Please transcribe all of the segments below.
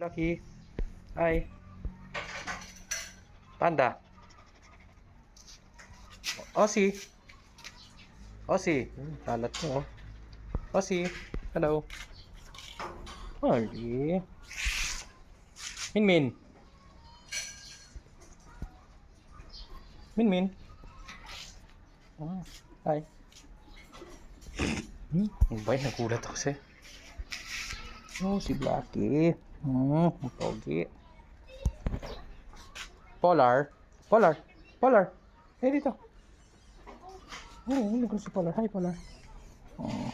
Lucky. Hi. Panda. Aussie. Aussie. Kalat mo. Aussie. Hello. Holly. Min. Min. Oh, hi. Ang bay, nagulat ako siya. Oh, si Blackie. Ang pogi. Polar. Eh, dito. Oh, nagul si Polar. Hi, Polar. Oh.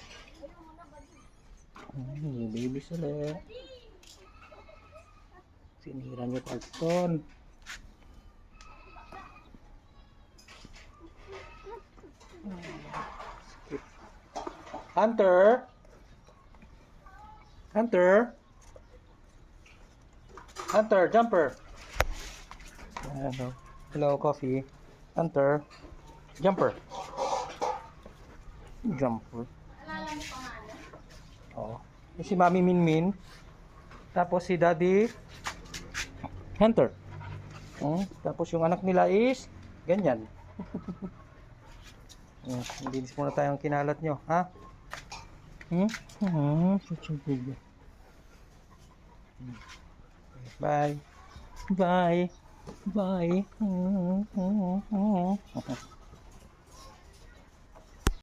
Baby sila. Sinira niyo karton. Hunter. Jumper. Hello, coffee. Hunter. Jumper. Oh. Si Mami Min. Tapos si Daddy Hunter. Tapos yung anak nila is ganyan. Linis muna tayong kinalat nyo, ha? Bye.